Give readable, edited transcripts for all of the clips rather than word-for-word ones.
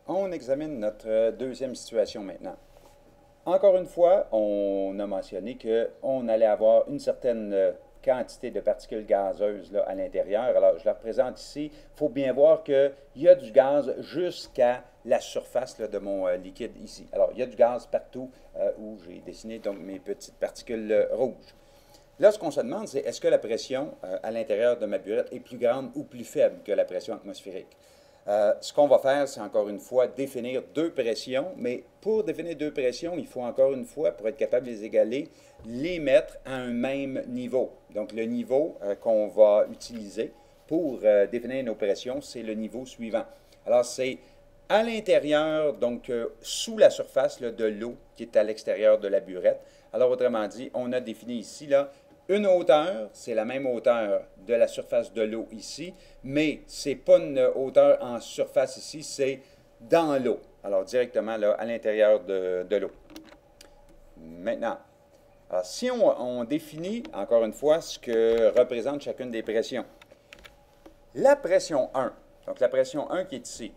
on examine notre deuxième situation maintenant. Encore une fois, on a mentionné qu'on allait avoir une certaine quantité de particules gazeuses là, à l'intérieur. Alors, je la représente ici. Il faut bien voir qu'il y a du gaz jusqu'à la surface là, de mon liquide ici. Alors, il y a du gaz partout où j'ai dessiné donc mes petites particules rouges. Là, ce qu'on se demande, c'est est-ce que la pression à l'intérieur de ma burette est plus grande ou plus faible que la pression atmosphérique? Ce qu'on va faire, c'est encore une fois définir deux pressions, mais pour définir deux pressions, il faut encore une fois, pour être capable de les égaler, les mettre à un même niveau. Donc, le niveau qu'on va utiliser pour définir nos pressions, c'est le niveau suivant. Alors, c'est à l'intérieur, donc sous la surface là, de l'eau qui est à l'extérieur de la burette. Alors, autrement dit, on a défini ici là, une hauteur, c'est la même hauteur de la surface de l'eau ici, mais ce n'est pas une hauteur en surface ici, c'est dans l'eau. Alors, directement là, à l'intérieur de l'eau. Maintenant, alors, si on définit, encore une fois, ce que représente chacune des pressions. La pression 1, donc la pression 1 qui est ici,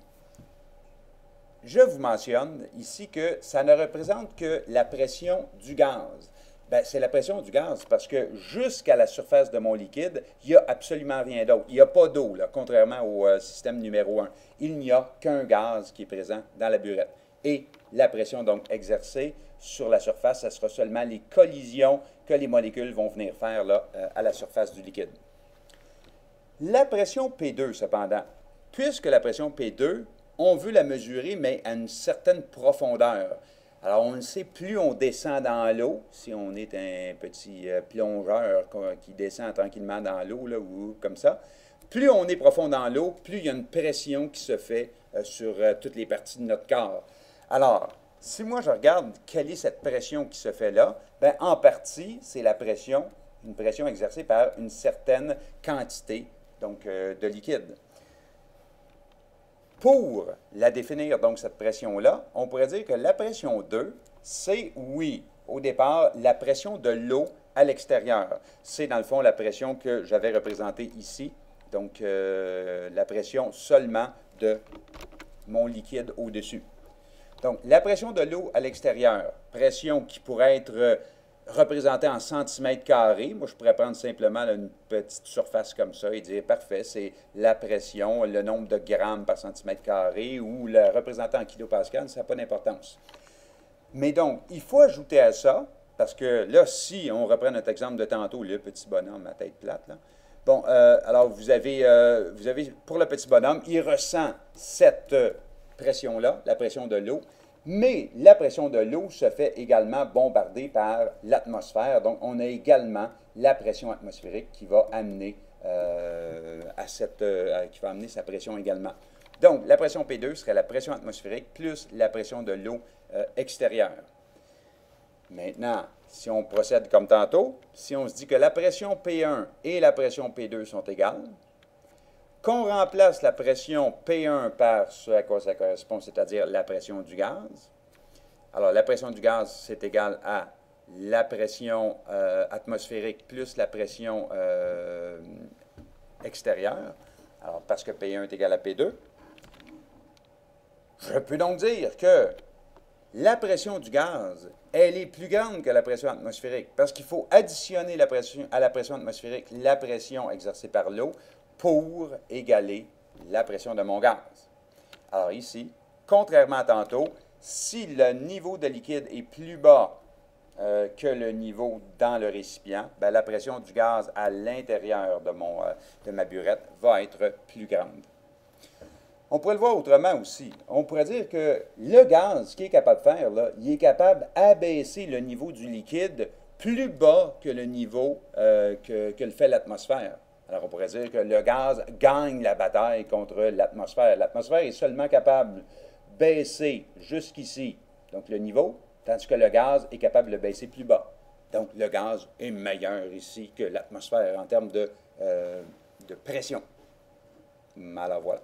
je vous mentionne ici que ça ne représente que la pression du gaz. Bien, c'est la pression du gaz parce que jusqu'à la surface de mon liquide, il n'y a absolument rien d'autre. Il n'y a pas d'eau, contrairement au système numéro 1. Il n'y a qu'un gaz qui est présent dans la burette. Et la pression donc exercée sur la surface, ce sera seulement les collisions que les molécules vont venir faire là, à la surface du liquide. La pression P2, cependant, puisque la pression P2, on veut la mesurer, mais à une certaine profondeur. Alors, on le sait, plus on descend dans l'eau, si on est un petit plongeur qui descend tranquillement dans l'eau, ou comme ça, plus on est profond dans l'eau, plus il y a une pression qui se fait sur toutes les parties de notre corps. Alors, si moi je regarde quelle est cette pression qui se fait là, bien, en partie, c'est la pression, une pression exercée par une certaine quantité donc, de liquide. Pour la définir, donc, cette pression-là, on pourrait dire que la pression 2, c'est, oui, au départ, la pression de l'eau à l'extérieur. C'est, dans le fond, la pression que j'avais représentée ici. Donc, la pression seulement de mon liquide au-dessus. Donc, la pression de l'eau à l'extérieur, pression qui pourrait être représentée en centimètres carrés. Moi, je pourrais prendre simplement là, une petite surface comme ça et dire, parfait, c'est la pression, le nombre de grammes par centimètre carré ou le représenter en kilopascal, ça n'a pas d'importance. Mais donc, il faut ajouter à ça, parce que là, si on reprend notre exemple de tantôt, le petit bonhomme à tête plate, là, bon, alors vous avez, pour le petit bonhomme, il ressent cette pression-là, la pression de l'eau, mais la pression de l'eau se fait également bombarder par l'atmosphère. Donc, on a également la pression atmosphérique qui va amener, qui va amener sa pression également. Donc, la pression P2 serait la pression atmosphérique plus la pression de l'eau extérieure. Maintenant, si on procède comme tantôt, si on se dit que la pression P1 et la pression P2 sont égales, qu'on remplace la pression P1 par ce à quoi ça correspond, c'est-à-dire la pression du gaz. Alors, la pression du gaz, c'est égal à la pression atmosphérique plus la pression extérieure. Alors, parce que P1 est égal à P2. Je peux donc dire que la pression du gaz, elle est plus grande que la pression atmosphérique parce qu'il faut additionner à la pression atmosphérique la pression exercée par l'eau pour égaler la pression de mon gaz. Alors ici, contrairement à tantôt, si le niveau de liquide est plus bas que le niveau dans le récipient, bien, la pression du gaz à l'intérieur de ma burette va être plus grande. On pourrait le voir autrement aussi. On pourrait dire que le gaz, ce qu'il est capable de faire, là, il est capable d'abaisser le niveau du liquide plus bas que le niveau que le fait l'atmosphère. Alors, on pourrait dire que le gaz gagne la bataille contre l'atmosphère. L'atmosphère est seulement capable de baisser jusqu'ici, donc le niveau, tandis que le gaz est capable de le baisser plus bas. Donc, le gaz est meilleur ici que l'atmosphère en termes de pression. Alors, voilà.